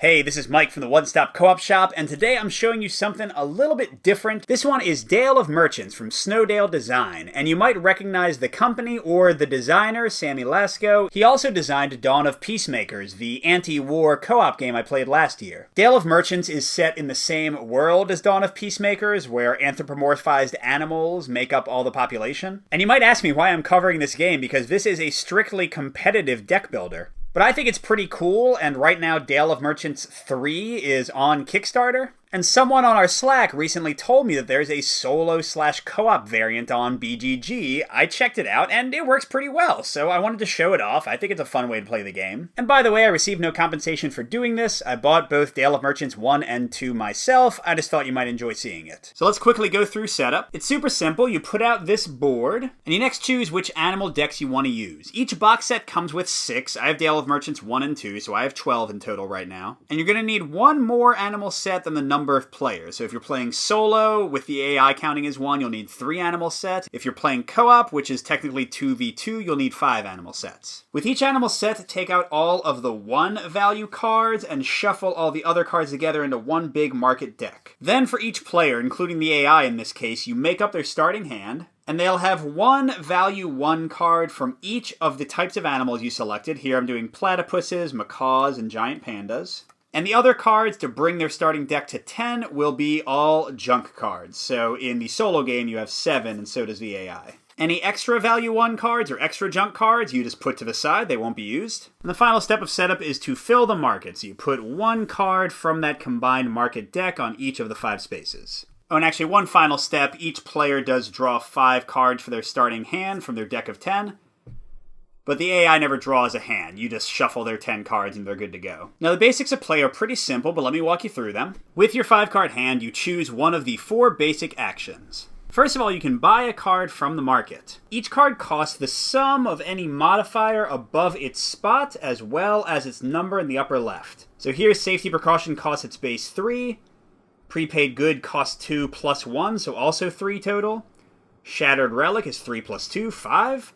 Hey, this is Mike from the One Stop Co-op Shop, and today I'm showing you something a little bit different. This one is Dale of Merchants from Snowdale Design, and you might recognize the company or the designer, Sammy Lasco. He also designed Dawn of Peacemakers, the anti-war co-op game I played last year. Dale of Merchants is set in the same world as Dawn of Peacemakers, where anthropomorphized animals make up all the population. And you might ask me why I'm covering this game, because this is a strictly competitive deck builder. But I think it's pretty cool, and right now Dale of Merchants 3 is on Kickstarter. And someone on our Slack recently told me that there's a solo/co-op variant on BGG. I checked it out, and it works pretty well, so I wanted to show it off. I think it's a fun way to play the game. And by the way, I received no compensation for doing this. I bought both Dale of Merchants 1 and 2 myself. I just thought you might enjoy seeing it. So let's quickly go through setup. It's super simple. You put out this board, and you next choose which animal decks you want to use. Each box set comes with 6. I have Dale of Merchants 1 and 2, so I have 12 in total right now. And you're going to need one more animal set than the number of players. So if you're playing solo, with the AI counting as 1, you'll need 3 animal sets. If you're playing co-op, which is technically 2v2, you'll need 5 animal sets. With each animal set, take out all of the 1 value cards and shuffle all the other cards together into one big market deck. Then for each player, including the AI in this case, you make up their starting hand, and they'll have 1 value 1 card from each of the types of animals you selected. Here I'm doing platypuses, macaws, and giant pandas. And the other cards to bring their starting deck to 10 will be all junk cards. So in the solo game, you have 7, and so does the AI. Any extra value 1 cards or extra junk cards, you just put to the side. They won't be used. And the final step of setup is to fill the market. So you put 1 card from that combined market deck on each of the 5 spaces. Oh, and actually one final step. Each player does draw 5 cards for their starting hand from their deck of 10. But the AI never draws a hand. You just shuffle their 10 cards and they're good to go. Now the basics of play are pretty simple, but let me walk you through them. With your 5-card hand, you choose one of the 4 basic actions. First of all, you can buy a card from the market. Each card costs the sum of any modifier above its spot, as well as its number in the upper left. So here, Safety Precaution costs its base 3. Prepaid Good costs 2 plus 1, so also 3 total. Shattered Relic is 3 plus 2, 5.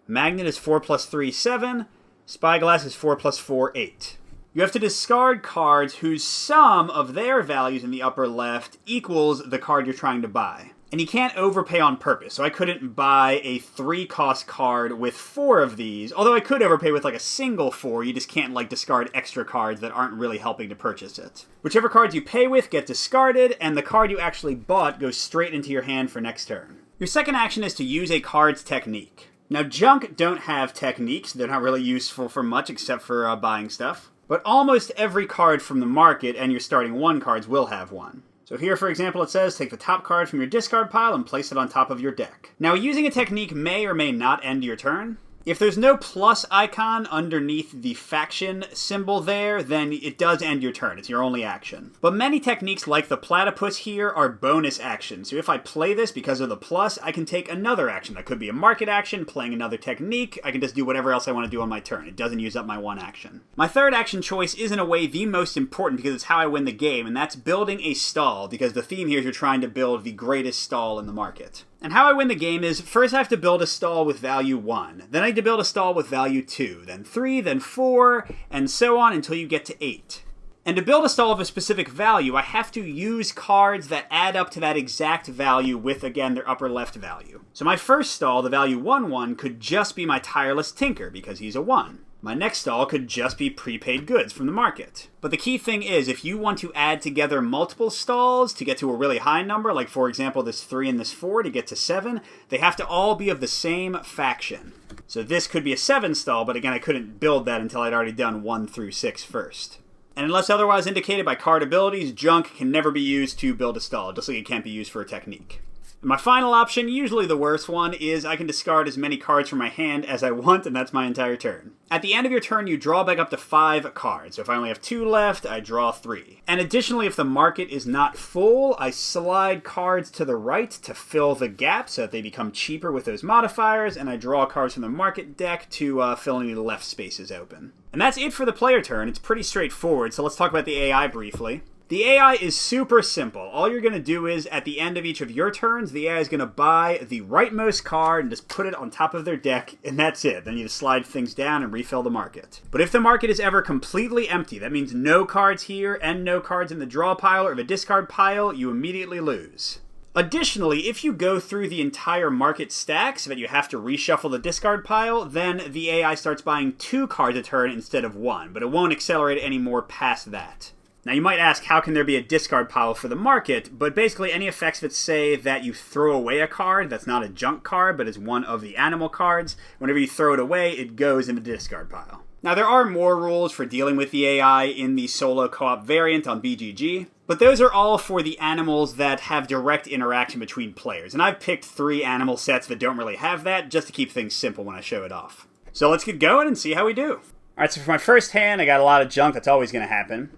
Magnet is 4 plus 3, 7. Spyglass is 4 plus 4, 8. You have to discard cards whose sum of their values in the upper left equals the card you're trying to buy. And you can't overpay on purpose, so I couldn't buy a 3-cost card with 4 of these, although I could overpay with like a single 4, you just can't like discard extra cards that aren't really helping to purchase it. Whichever cards you pay with get discarded, and the card you actually bought goes straight into your hand for next turn. Your second action is to use a card's technique. Now, junk don't have techniques. They're not really useful for much except for buying stuff. But almost every card from the market and your starting 1 cards will have one. So here, for example, it says, take the top card from your discard pile and place it on top of your deck. Now, using a technique may or may not end your turn. If there's no plus icon underneath the faction symbol there, then it does end your turn. It's your only action. But many techniques like the platypus here are bonus actions. So if I play this because of the plus, I can take another action. That could be a market action, playing another technique. I can just do whatever else I want to do on my turn. It doesn't use up my 1 action. My third action choice is in a way the most important because it's how I win the game, and that's building a stall, because the theme here is you're trying to build the greatest stall in the market. And how I win the game is, first I have to build a stall with value 1. Then I need to build a stall with value 2. Then 3, then 4, and so on until you get to 8. And to build a stall of a specific value, I have to use cards that add up to that exact value with, again, their upper left value. So my first stall, the value 1/1, could just be my Tireless Tinker, because he's a 1. My next stall could just be prepaid goods from the market. But the key thing is, if you want to add together multiple stalls to get to a really high number, like for example this 3 and this 4 to get to 7, they have to all be of the same faction. So this could be a 7 stall, but again I couldn't build that until I'd already done 1 through 6 first. And unless otherwise indicated by card abilities, junk can never be used to build a stall, just like it can't be used for a technique. My final option, usually the worst one, is I can discard as many cards from my hand as I want, and that's my entire turn. At the end of your turn, you draw back up to 5 cards. So if I only have 2 left, I draw 3. And additionally, if the market is not full, I slide cards to the right to fill the gap so that they become cheaper with those modifiers, and I draw cards from the market deck to fill any left spaces open. And that's it for the player turn. It's pretty straightforward, so let's talk about the AI briefly. The AI is super simple. All you're going to do is, at the end of each of your turns, the AI is going to buy the rightmost card and just put it on top of their deck, and that's it. Then you just slide things down and refill the market. But if the market is ever completely empty, that means no cards here and no cards in the draw pile or the discard pile, you immediately lose. Additionally, if you go through the entire market stack so that you have to reshuffle the discard pile, then the AI starts buying 2 cards a turn instead of 1, but it won't accelerate any more past that. Now you might ask, how can there be a discard pile for the market? But basically any effects that say that you throw away a card that's not a junk card but is one of the animal cards, whenever you throw it away, it goes in the discard pile. Now there are more rules for dealing with the AI in the solo co-op variant on BGG, but those are all for the animals that have direct interaction between players. And I've picked 3 animal sets that don't really have that, just to keep things simple when I show it off. So let's get going and see how we do. Alright, so for my first hand, I got a lot of junk. That's always going to happen.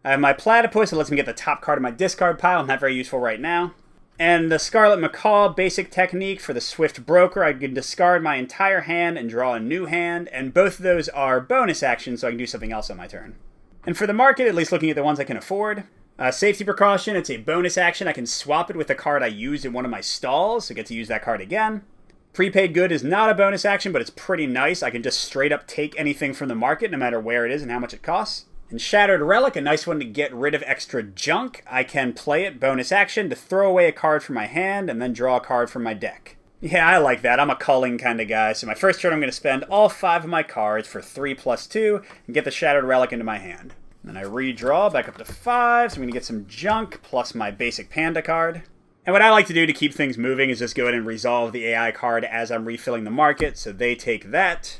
I have my platypus that lets me get the top card of my discard pile. Not very useful right now. And the Scarlet Macaw basic technique for the Swift Broker. I can discard my entire hand and draw a new hand. And both of those are bonus actions, so I can do something else on my turn. And for the market, at least looking at the ones I can afford. Safety Precaution, it's a bonus action. I can swap it with the card I used in one of my stalls, so I get to use that card again. Prepaid Good is not a bonus action, but it's pretty nice. I can just straight up take anything from the market, no matter where it is and how much it costs. And Shattered Relic, a nice one to get rid of extra junk. I can play it, bonus action, to throw away a card from my hand and then draw a card from my deck. Yeah, I like that. I'm a culling kind of guy. So my first turn I'm going to spend all 5 of my cards for 3+2 and get the Shattered Relic into my hand. Then I redraw back up to 5, so I'm going to get some junk plus my basic panda card. And what I like to do to keep things moving is just go ahead and resolve the AI card as I'm refilling the market, so they take that.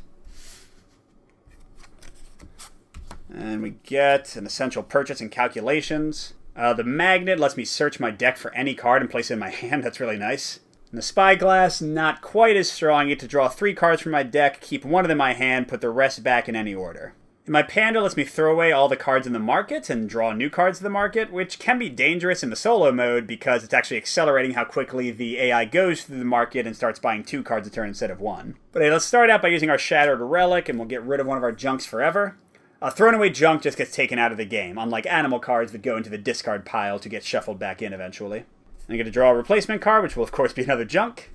And we get an Essential Purchase and Calculations. The Magnet lets me search my deck for any card and place it in my hand. That's really nice. And the Spyglass, not quite as strong. I get to draw 3 cards from my deck, keep one of them in my hand, put the rest back in any order. And my Panda lets me throw away all the cards in the market and draw new cards in the market, which can be dangerous in the solo mode because it's actually accelerating how quickly the AI goes through the market and starts buying 2 cards a turn instead of 1. But hey, let's start out by using our Shattered Relic, and we'll get rid of one of our junks forever. Thrown away junk just gets taken out of the game, unlike animal cards that go into the discard pile to get shuffled back in eventually. I'm going to draw a replacement card, which will of course be another junk.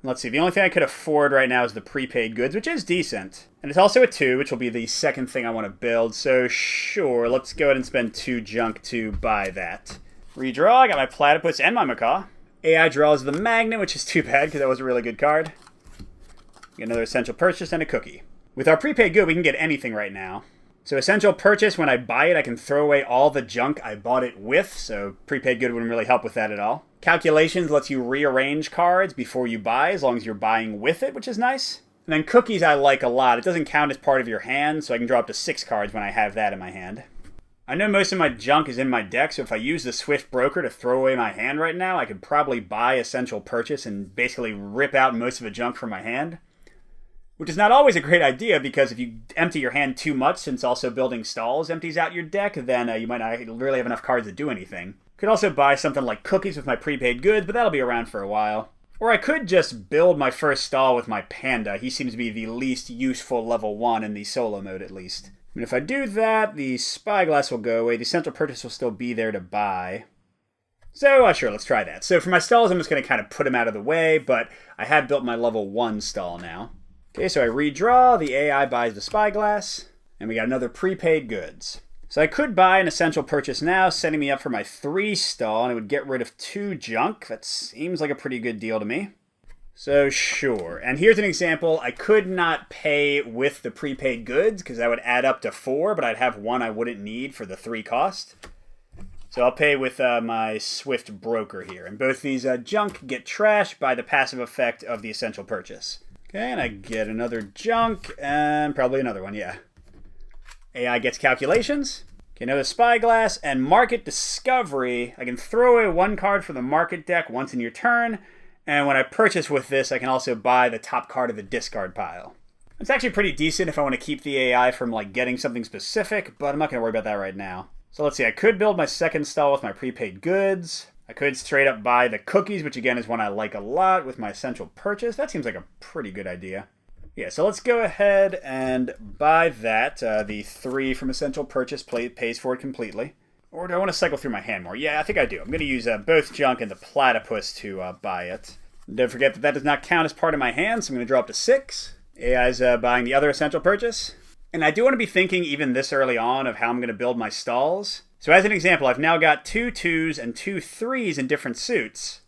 Let's see, the only thing I could afford right now is the Prepaid Goods, which is decent. And it's also a 2, which will be the second thing I want to build, so sure, let's go ahead and spend 2 junk to buy that. Redraw, I got my Platypus and my Macaw. AI draws the Magnet, which is too bad because that was a really good card. Get another Essential Purchase and a Cookie. With our Prepaid Good, we can get anything right now. So Essential Purchase, when I buy it, I can throw away all the junk I bought it with, so Prepaid Good wouldn't really help with that at all. Calculations lets you rearrange cards before you buy, as long as you're buying with it, which is nice. And then Cookies I like a lot. It doesn't count as part of your hand, so I can draw up to 6 cards when I have that in my hand. I know most of my junk is in my deck, so if I use the Swift Broker to throw away my hand right now, I could probably buy Essential Purchase and basically rip out most of the junk from my hand. Which is not always a great idea, because if you empty your hand too much, since also building stalls empties out your deck, then you might not really have enough cards to do anything. Could also buy something like Cookies with my Prepaid Goods, but that'll be around for a while. Or I could just build my first stall with my Panda. He seems to be the least useful level 1 in the solo mode, at least. And if I do that, the Spyglass will go away. The Central Purchase will still be there to buy. So, sure, let's try that. So for my stalls, I'm just going to kind of put them out of the way, but I have built my level 1 stall now. Okay, so I redraw, the AI buys the Spyglass, and we got another Prepaid Goods. So I could buy an Essential Purchase now, setting me up for my 3 stall, and it would get rid of 2 junk. That seems like a pretty good deal to me. So sure, and here's an example. I could not pay with the Prepaid Goods, because that would add up to 4, but I'd have 1 I wouldn't need for the 3 cost. So I'll pay with my Swift Broker here, and both these junk get trashed by the passive effect of the Essential Purchase. Okay, and I get another junk, and probably another one, yeah. AI gets Calculations. Okay, another Spyglass, and Market Discovery. I can throw away 1 card from the market deck once in your turn, and when I purchase with this, I can also buy the top card of the discard pile. It's actually pretty decent if I want to keep the AI from getting something specific, but I'm not going to worry about that right now. So let's see, I could build my second stall with my Prepaid Goods. I could straight up buy the Cookies, which again is one I like a lot, with my Essential Purchase. That seems like a pretty good idea. Yeah, so let's go ahead and buy that. The 3 from Essential Purchase pays for it completely. Or do I want to cycle through my hand more? Yeah, I think I do. I'm going to use both junk and the platypus to buy it. Don't forget that does not count as part of my hand, so I'm going to draw up to 6. AI's buying the other essential purchase. And I do want to be thinking, even this early on, of how I'm going to build my stalls. So as an example, I've now got 2 2s and 2 3s in different suits.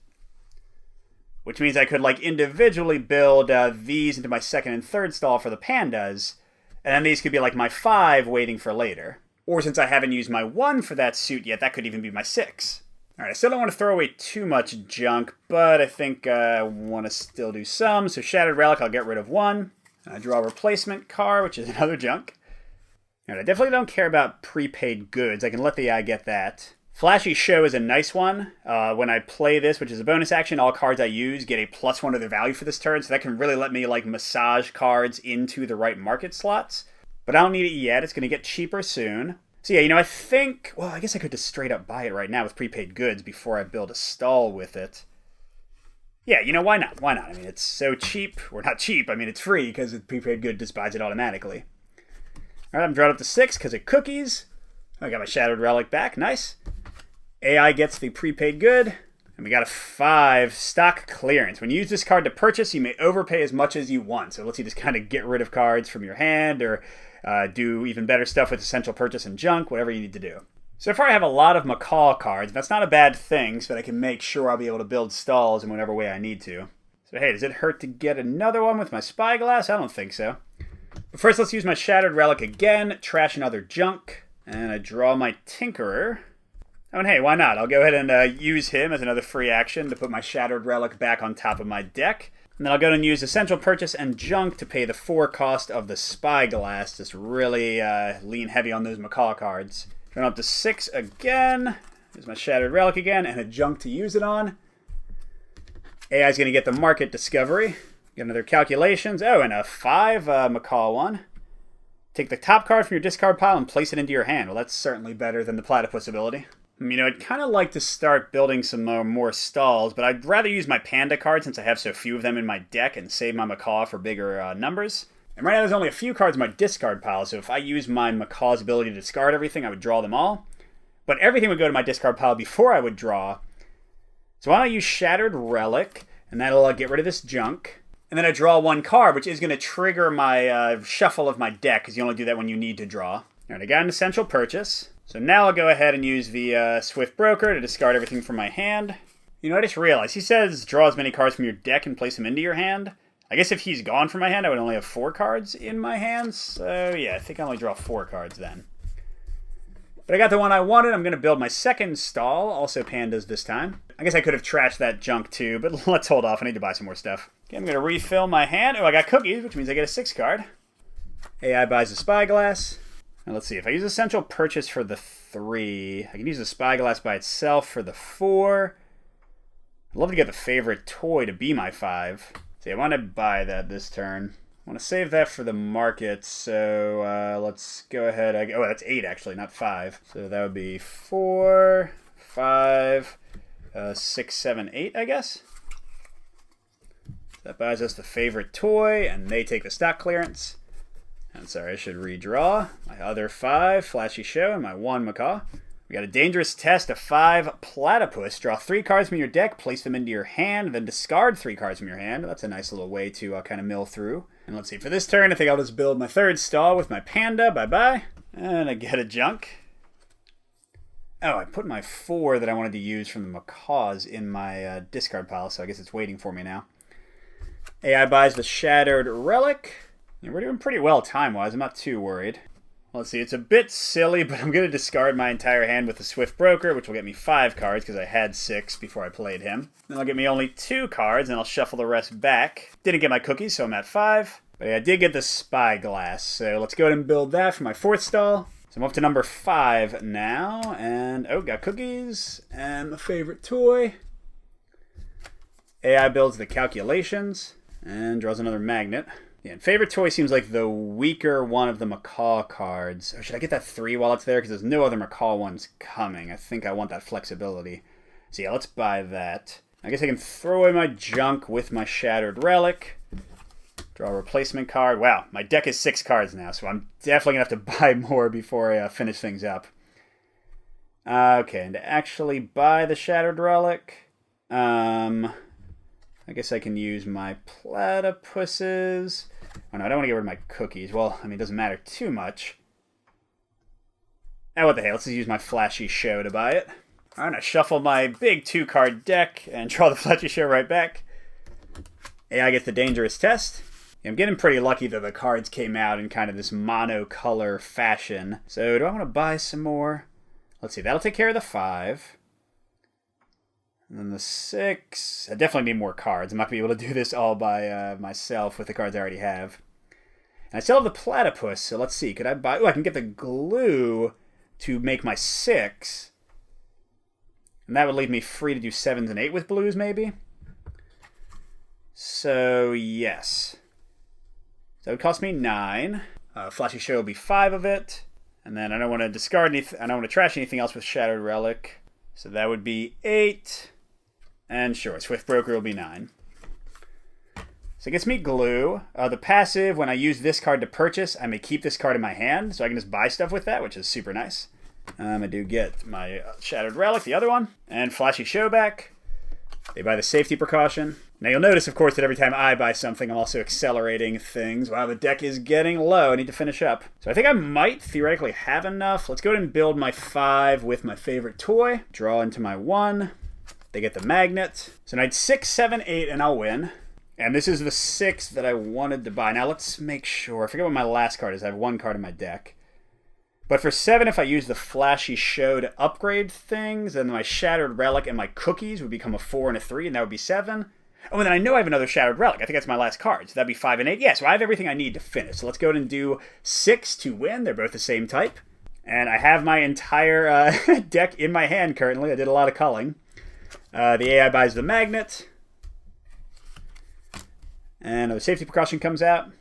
Which means I could individually build these into my second and third stall for the pandas. And then these could be my 5 waiting for later. Or since I haven't used my 1 for that suit yet, that could even be my 6. Alright, I still don't want to throw away too much junk, but I think I want to still do some. So Shattered Relic, I'll get rid of 1. I draw a replacement card, which is another junk. Alright, I definitely don't care about prepaid goods. I can let the AI get that. Flashy Show is a nice one. When I play this, which is a bonus action, all cards I use get a +1 to their value for this turn, so that can really let me massage cards into the right market slots. But I don't need it yet. It's going to get cheaper soon. So yeah, I think... Well, I guess I could just straight up buy it right now with prepaid goods before I build a stall with it. Yeah, why not? Why not? I mean, it's so cheap. Or not cheap. I mean, it's free because the prepaid good just buys it automatically. Alright, I'm drawn up to 6 because of cookies. I got my Shattered Relic back. Nice. AI gets the prepaid good. And we got a 5 stock clearance. When you use this card to purchase, you may overpay as much as you want. So it lets you just kind of get rid of cards from your hand or do even better stuff with essential purchase and junk, whatever you need to do. So far I have a lot of MacLeod cards. That's not a bad thing, so that I can make sure I'll be able to build stalls in whatever way I need to. So hey, does it hurt to get another one with my Spyglass? I don't think so. But first let's use my Shattered Relic again, trash another junk, and I draw my Tinkerer. Oh, and hey, why not? I'll go ahead and use him as another free action to put my Shattered Relic back on top of my deck. And then I'll go ahead and use Essential Purchase and Junk to pay the 4 cost of the Spyglass. Just really lean heavy on those MacLeod cards. Turn up to 6 again. There's my Shattered Relic again, and a Junk to use it on. AI's going to get the Market Discovery. Get another Calculations. Oh, and a 5 MacLeod one. Take the top card from your discard pile and place it into your hand. Well, that's certainly better than the Platypus ability. I'd kind of like to start building some more stalls, but I'd rather use my Panda card since I have so few of them in my deck and save my MacLeod for bigger numbers. And right now there's only a few cards in my discard pile, so if I use my MacLeod's ability to discard everything, I would draw them all. But everything would go to my discard pile before I would draw. So why don't I use Shattered Relic, and that'll get rid of this junk. And then I draw 1 card, which is going to trigger my shuffle of my deck, because you only do that when you need to draw. Alright, I got an Essential Purchase. So now I'll go ahead and use the Swift Broker to discard everything from my hand. I just realized, he says draw as many cards from your deck and place them into your hand. I guess if he's gone from my hand, I would only have 4 cards in my hand. So yeah, I think I only draw 4 cards then. But I got the one I wanted. I'm going to build my second stall, also pandas this time. I guess I could have trashed that junk too, but let's hold off. I need to buy some more stuff. Okay, I'm going to refill my hand. Oh, I got cookies, which means I get a 6 card. AI buys a Spyglass. Now let's see, if I use Essential Purchase for the 3, I can use the Spyglass by itself for the 4. I'd love to get the favorite toy to be my 5. See, I want to buy that this turn. I want to save that for the market, so let's go ahead. Oh, that's 8 actually, not 5. So that would be 4, 5, 6, 7, 8, I guess. That buys us the favorite toy, and they take the stock clearance. I'm sorry, I should redraw. My other 5, Flashy Show, and my 1 Macaw. We got a Dangerous Test, a 5 Platypus. Draw 3 cards from your deck, place them into your hand, then discard 3 cards from your hand. That's a nice little way to kind of mill through. And let's see, for this turn, I think I'll just build my 3rd stall with my Panda. Bye-bye. And I get a junk. Oh, I put my 4 that I wanted to use from the Macaws in my discard pile, so I guess it's waiting for me now. AI buys the Shattered Relic. Yeah, we're doing pretty well time-wise. I'm not too worried. Let's see, it's a bit silly, but I'm going to discard my entire hand with the Swift Broker, which will get me 5 cards, because I had 6 before I played him. Then I'll get me only 2 cards, and I'll shuffle the rest back. Didn't get my cookies, so I'm at 5. But yeah, I did get the Spyglass, so let's go ahead and build that for my 4th stall. So I'm up to number 5 now, and oh, got cookies, and my favorite toy. AI builds the Calculations, and draws another magnet. Yeah, and favorite toy seems like the weaker one of the Macaw cards. Or should I get that 3 while it's there? Because there's no other Macaw ones coming. I think I want that flexibility. So yeah, let's buy that. I guess I can throw away my junk with my Shattered Relic. Draw a replacement card. Wow, my deck is 6 cards now, so I'm definitely going to have to buy more before I finish things up. Okay, and to actually buy the Shattered Relic, I guess I can use my platypuses. Oh no, I don't want to get rid of my cookies. Well, I mean, it doesn't matter too much. What the hell, let's just use my flashy show to buy it. Alright, I shuffle my big 2-card deck and draw the flashy show right back. AI gets the dangerous test. I'm getting pretty lucky that the cards came out in kind of this monocolor fashion. So do I want to buy some more? Let's see, that'll take care of the 5. And then the 6. I definitely need more cards. I'm not going to be able to do this all by myself with the cards I already have. And I still have the platypus, so let's see. Could I buy... Oh, I can get the glue to make my 6. And that would leave me free to do 7s and 8 with blues, maybe? So, yes. So it would cost me 9. Flashy Show will be 5 of it. And then I don't want to discard anything. I don't want to trash anything else with Shattered Relic. So that would be 8. And sure, Swift Broker will be 9. So it gets me glue. The passive, when I use this card to purchase, I may keep this card in my hand. So I can just buy stuff with that, which is super nice. I do get my Shattered Relic, the other one. And Flashy Show back. They buy the safety precaution. Now you'll notice, of course, that every time I buy something, I'm also accelerating things. Wow, the deck is getting low. I need to finish up. So I think I might theoretically have enough. Let's go ahead and build my 5 with my favorite toy. Draw into my 1. They get the magnet. So I need 6, 7, 8, and I'll win. And this is the 6 that I wanted to buy. Now let's make sure. I forget what my last card is. I have 1 card in my deck. But for 7, if I use the Flashy Show to upgrade things, then my Shattered Relic and my cookies would become a 4 and a 3, and that would be 7. Oh, and then I know I have another Shattered Relic. I think that's my last card. So that'd be 5 and 8. Yeah, so I have everything I need to finish. So let's go ahead and do 6 to win. They're both the same type. And I have my entire deck in my hand currently. I did a lot of culling. The AI buys the magnet. And the safety precaution comes out.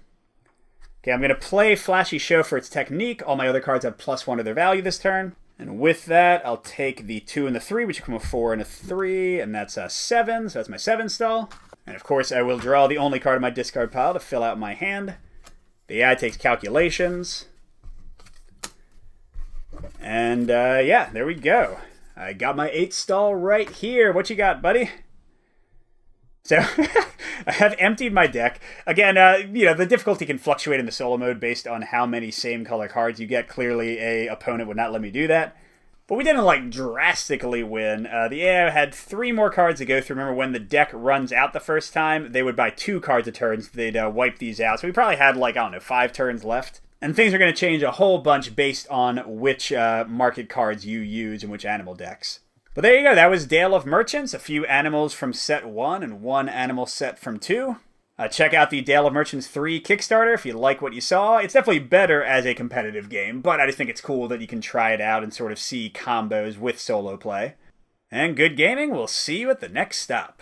Okay, I'm going to play Flashy Show for its technique. All my other cards have +1 to their value this turn. And with that, I'll take the 2 and the 3, which become a 4 and a 3, and that's a 7, so that's my 7 stall. And of course, I will draw the only card in my discard pile to fill out my hand. The AI takes calculations. And yeah, there we go. I got my 8 stall right here. What you got, buddy? So, I have emptied my deck. Again, the difficulty can fluctuate in the solo mode based on how many same color cards you get. Clearly, a opponent would not let me do that. But we didn't, drastically win. The AI had 3 more cards to go through. Remember, when the deck runs out the first time, they would buy 2 cards a turn, so they'd wipe these out. So we probably had, 5 turns left. And things are going to change a whole bunch based on which market cards you use and which animal decks. But there you go, that was Dale of Merchants, a few animals from set 1 and 1 animal set from 2. Check out the Dale of Merchants 3 Kickstarter if you like what you saw. It's definitely better as a competitive game, but I just think it's cool that you can try it out and sort of see combos with solo play. And good gaming, we'll see you at the next stop.